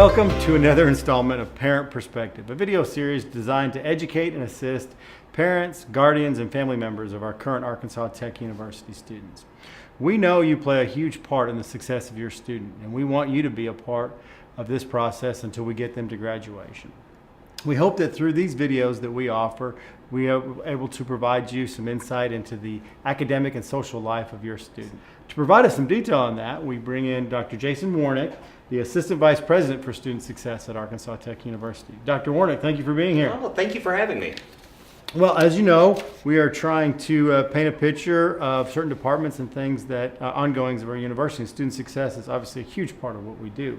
Welcome to another installment of Parent Perspective, a video series designed to educate and assist parents, guardians, and family members of our current Arkansas Tech University students. We know you play a huge part in the success of your student, and we want you to be a part of this process until we get them to graduation. We hope that through these videos that we offer, we are able to provide you some insight into the academic and social life of your student. To provide us some detail on that, we bring in Dr. Jason Warnick, the Assistant Vice President for Student Success at Arkansas Tech University. Dr. Warnick, thank you for being here. Oh, thank you for having me. Well, as you know, we are trying to paint a picture of certain departments and things that ongoings of our university. And student success is obviously a huge part of what we do.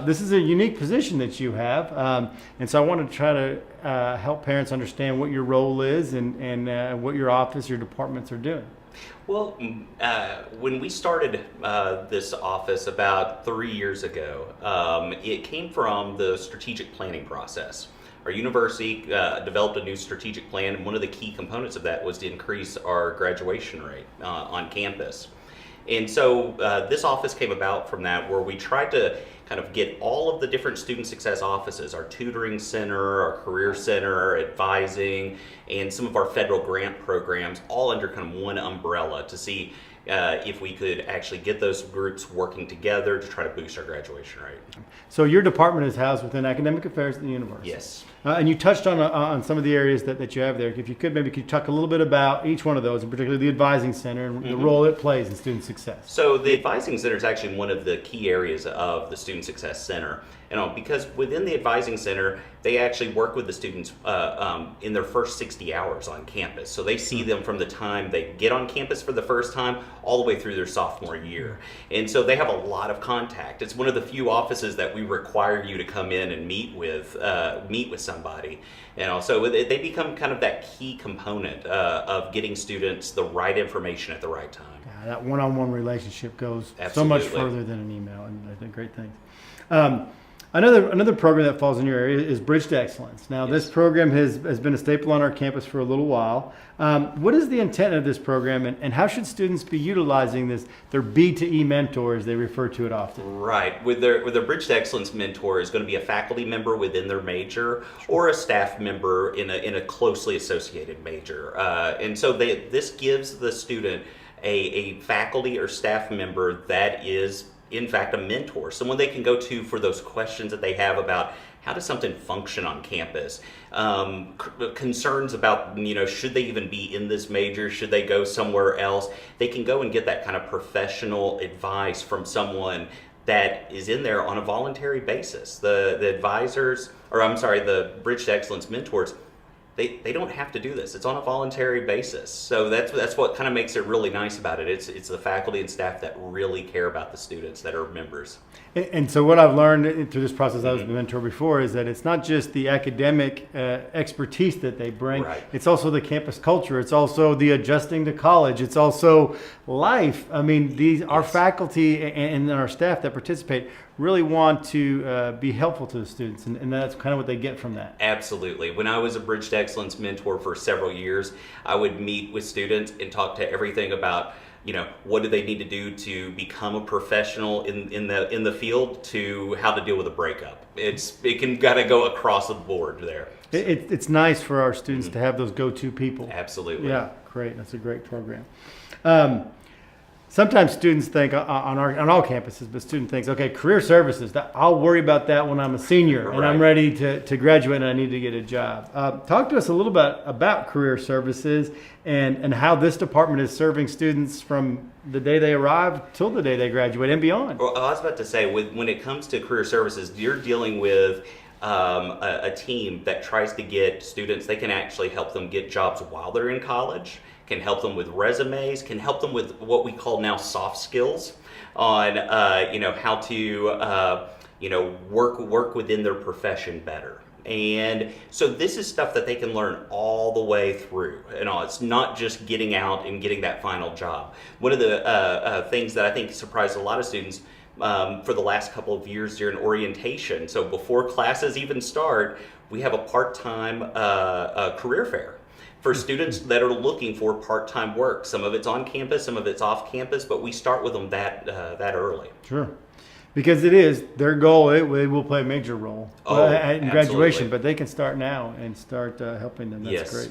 This is a unique position that you have, and so I want to try to help parents understand what your role is and what your office, your departments are doing. Well, when we started this office about 3 years ago, it came from the strategic planning process. Our university developed a new strategic plan, and one of the key components of that was to increase our graduation rate on campus. And so this office came about from that, where we tried to kind of get all of the different student success offices, our tutoring center, our career center, our advising, and some of our federal grant programs, all under kind of one umbrella to see if we could actually get those groups working together to try to boost our graduation rate. So your department is housed within academic affairs at the university. Yes. And you touched on some of the areas that you have there. If you could, maybe could you talk a little bit about each one of those, and particularly the advising center and the role it plays in student success. So the advising center is actually one of the key areas of the Student Success Center. Because within the advising center, they actually work with the students in their first 60 hours on campus. So they see them from the time they get on campus for the first time all the way through their sophomore year. And so they have a lot of contact. It's one of the few offices that we require you to come in and meet with somebody. So they become kind of that key component of getting students the right information at the right time. Yeah, that one-on-one relationship goes Absolutely. so much further than an email, and I think great things. Another program that falls in your area is Bridge to Excellence. Now, Yes. This program has been a staple on our campus for a little while. What is the intent of this program, and how should students be utilizing their B2E mentor, as they refer to it often? Right. With their Bridge to Excellence mentor is going to be a faculty member within their major or a staff member in a closely associated major. And so this gives the student a faculty or staff member that is in fact a mentor, someone they can go to for those questions that they have about how does something function on campus, concerns about, should they even be in this major, should they go somewhere else. They can go and get that kind of professional advice from someone that is in there on a voluntary basis. The Bridge to Excellence mentors, they don't have to do this. It's on a voluntary basis. So that's what kind of makes it really nice about it. It's the faculty and staff that really care about the students that are members. And so what I've learned through this process, I was a mentor before, is that it's not just the academic expertise that they bring. Right. It's also the campus culture. It's also the adjusting to college. It's also life. I mean, our faculty and our staff that participate really want to be helpful to the students, and that's kind of what they get from that. Absolutely. When I was a Bridge to Excellence mentor for several years, I would meet with students and talk to everything about, what do they need to do to become a professional in the field, to how to deal with a breakup. It can gotta go across the board there. It's nice for our students to have those go-to people. Absolutely. Yeah, great. That's a great program. Sometimes students think on all campuses, but student thinks, okay, career services, I'll worry about that when I'm a senior and I'm ready to graduate and I need to get a job. Talk to us a little bit about career services and how this department is serving students from the day they arrive till the day they graduate and beyond. Well, I was about to say, when it comes to career services, you're dealing with a team that tries to get students, they can actually help them get jobs while they're in college, can help them with resumes, can help them with what we call now soft skills on how to work within their profession better. And so this is stuff that they can learn all the way through. It's not just getting out and getting that final job. One of the things that I think surprised a lot of students for the last couple of years during orientation, so before classes even start, we have a part-time career fair for students that are looking for part-time work. Some of it's on campus, some of it's off campus, but we start with them that early. Sure. Because it is their goal. It will play a major role in graduation, absolutely. but they can start now and start helping them. That's Yes. great.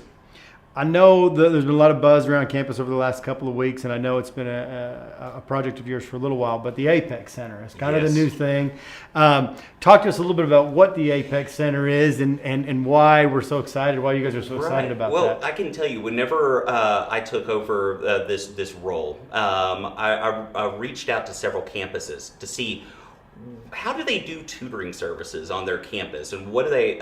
I know that there's been a lot of buzz around campus over the last couple of weeks, and I know it's been a project of yours for a little while, but the Apex Center is kind of the Yes. new thing. Talk to us a little bit about what the Apex Center is and why we're so excited, why you guys are so excited about well, that. I can tell you, whenever I took over this role, I reached out to several campuses to see how do they do tutoring services on their campus, and what do they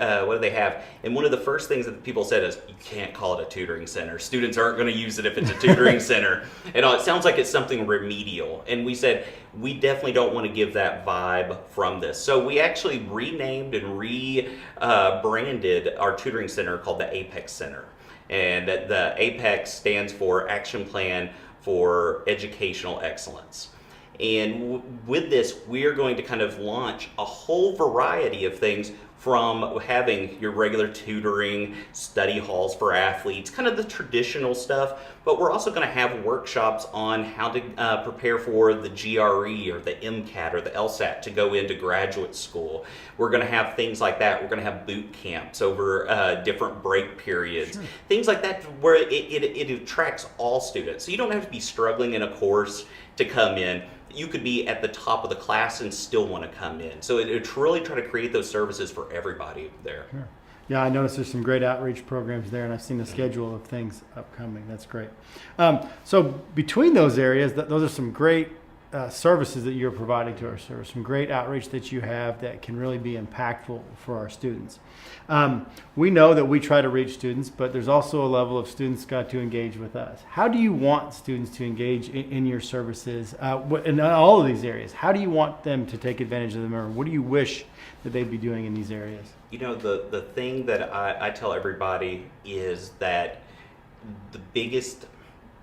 have? And one of the first things that people said is, you can't call it a tutoring center. Students aren't going to use it if it's a tutoring center. And it sounds like it's something remedial. And we said, we definitely don't want to give that vibe from this. So we actually renamed and rebranded our tutoring center called the Apex Center. And the Apex stands for Action Plan for Educational Excellence. And with this, we're going to kind of launch a whole variety of things, from having your regular tutoring, study halls for athletes, kind of the traditional stuff, but we're also going to have workshops on how to prepare for the GRE or the MCAT or the LSAT to go into graduate school. We're going to have things like that. We're going to have boot camps over different break periods, sure. Things like that, where it attracts all students. So you don't have to be struggling in a course to come in. You could be at the top of the class and still want to come in. So it's really try to create those services for everybody there. Sure. Yeah, I noticed there's some great outreach programs there, and I've seen the schedule of things upcoming. That's great. So between those areas, those are some great services that you're providing to our service, some great outreach that you have that can really be impactful for our students. We know that we try to reach students, but there's also a level of students got to engage with us. How do you want students to engage in your services in all of these areas? How do you want them to take advantage of them, or what do you wish that they'd be doing in these areas? You know, the thing that I tell everybody is that the biggest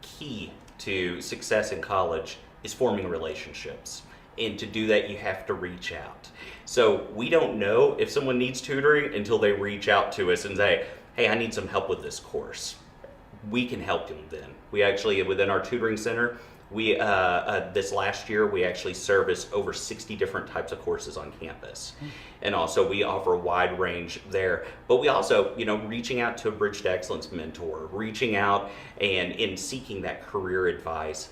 key to success in college is forming relationships. And to do that, you have to reach out. So we don't know if someone needs tutoring until they reach out to us and say, hey, I need some help with this course. We can help them then. We actually, within our tutoring center, we this last year, we actually serviced over 60 different types of courses on campus. And also we offer a wide range there. But we also, reaching out to a Bridge to Excellence mentor, reaching out and in seeking that career advice,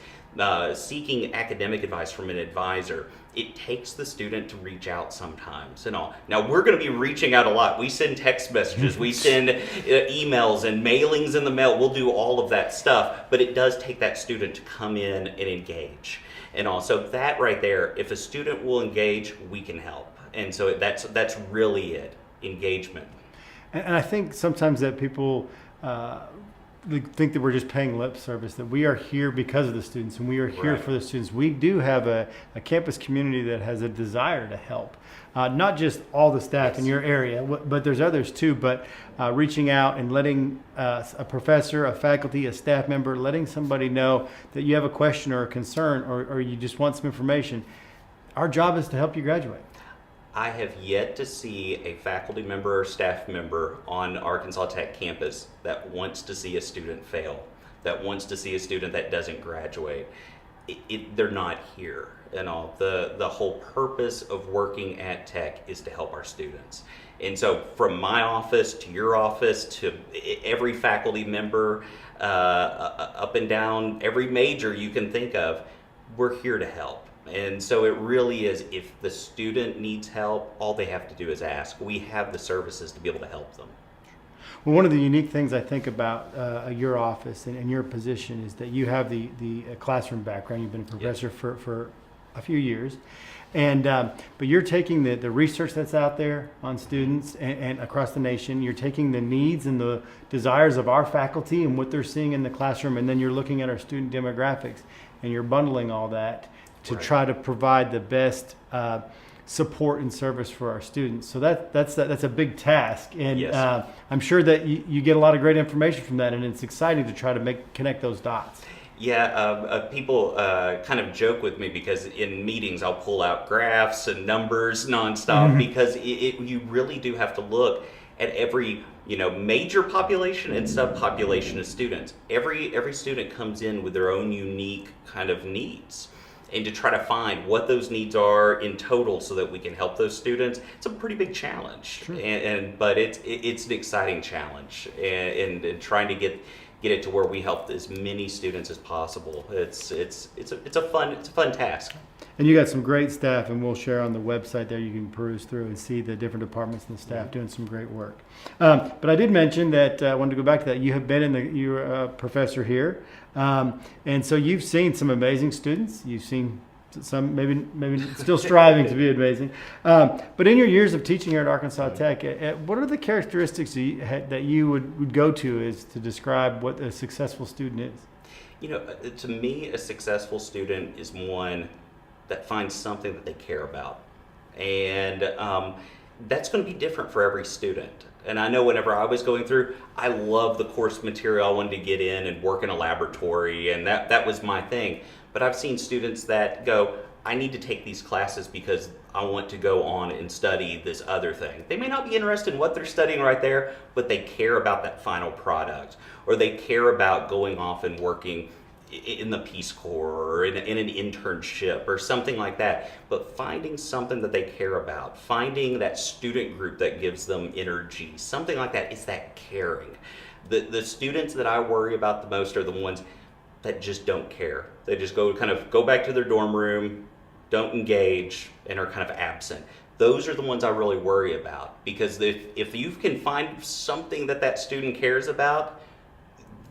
seeking academic advice from an advisor. It takes the student to reach out sometimes and all. Now we're going to be reaching out a lot. We send text messages, we send emails and mailings in the mail. We'll do all of that stuff, but it does take that student to come in and engage. And also that right there, if a student will engage, we can help. And so that's really it, engagement. And I think sometimes that people they think that we're just paying lip service, that we are here because of the students and we are here for the students. We do have a campus community that has a desire to help, not just all the staff in your area, but there's others too, but reaching out and letting a professor, a faculty, a staff member, letting somebody know that you have a question or a concern or you just want some information. Our job is to help you graduate. I have yet to see a faculty member or staff member on Arkansas Tech campus that wants to see a student fail, that wants to see a student that doesn't graduate. They're not here. And all the whole purpose of working at Tech is to help our students. And so from my office to your office to every faculty member, up and down every major you can think of, we're here to help. And so it really is, if the student needs help, all they have to do is ask. We have the services to be able to help them. Well, one of the unique things I think about your office and your position is that you have the classroom background. You've been a professor for a few years. And but you're taking the research that's out there on students and across the nation. You're taking the needs and the desires of our faculty and what they're seeing in the classroom, and then you're looking at our student demographics, and you're bundling all that to try to provide the best support and service for our students. So that's a big task, and I'm sure that you get a lot of great information from that, and it's exciting to try to connect those dots. Yeah, people kind of joke with me because in meetings I'll pull out graphs and numbers nonstop because you really do have to look at every major population and subpopulation of students. Every student comes in with their own unique kind of needs. and to try to find what those needs are in total so that we can help those students. It's a pretty big challenge, but it's an exciting challenge, and trying to get it to where we help as many students as possible. It's a fun task. And you got some great staff, and we'll share on the website there. You can peruse through and see the different departments and the staff doing some great work. But I did mention that I wanted to go back to that. You have been you're a professor here, and so you've seen some amazing students. You've seen some maybe still striving to be amazing. But in your years of teaching here at Arkansas Tech, what are the characteristics that you would go to is to describe what a successful student is? You know, to me, a successful student is one that finds something that they care about. And that's going to be different for every student. And I know whenever I was going through, I love the course material. I wanted to get in and work in a laboratory, and that was my thing. But I've seen students that go, I need to take these classes because I want to go on and study this other thing. They may not be interested in what they're studying right there, but they care about that final product, or they care about going off and working in the Peace Corps or in an internship or something like that. But finding something that they care about, finding that student group that gives them energy, something like that, is that caring. The students that I worry about the most are the ones that just don't care. They just go back to their dorm room, don't engage, and are kind of absent. Those are the ones I really worry about, because if you can find something that student cares about,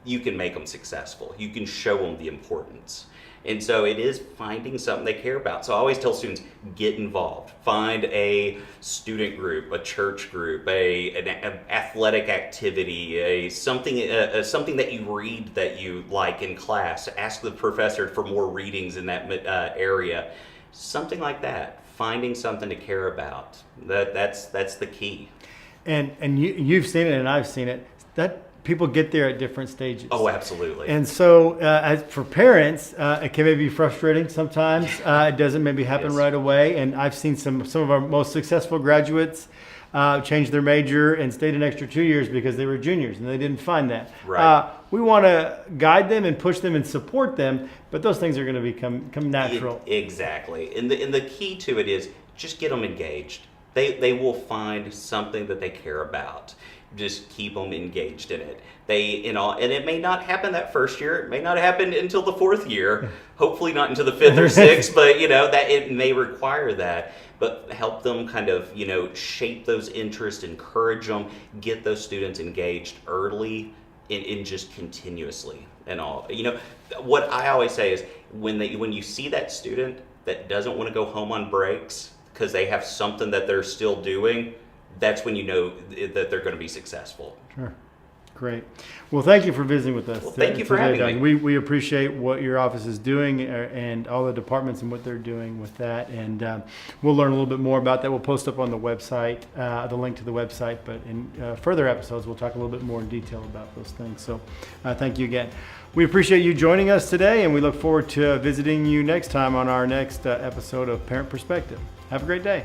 you can make them successful. You can show them the importance. And so it is finding something they care about. So I always tell students, get involved. Find a student group, a church group, an athletic activity, something that you read that you like in class. Ask the professor for more readings in that area. Something like that. Finding something to care about. That's the key. And you've seen it, and I've seen it. That people get there at different stages. Oh, absolutely. And so as for parents, it can maybe be frustrating sometimes. It doesn't maybe happen right away. And I've seen some of our most successful graduates change their major and stayed an extra 2 years because they were juniors and they didn't find that. Right. We want to guide them and push them and support them, but those things are going to become natural. Exactly. And the key to it is just get them engaged. They will find something that they care about. Just keep them engaged in it. And it may not happen that first year. It may not happen until the fourth year. Hopefully not until the fifth or sixth. But that it may require that. But help them kind of shape those interests, encourage them, get those students engaged early, and just continuously and all. What I always say is when you see that student that doesn't want to go home on breaks because they have something that they're still doing, that's when you know that they're going to be successful. Sure. Great. Well, thank you for visiting with us. Well, thank you for having me. We appreciate what your office is doing and all the departments and what they're doing with that. And we'll learn a little bit more about that. We'll post up on the website, the link to the website. But in further episodes, we'll talk a little bit more in detail about those things. So thank you again. We appreciate you joining us today, and we look forward to visiting you next time on our next episode of Parent Perspective. Have a great day.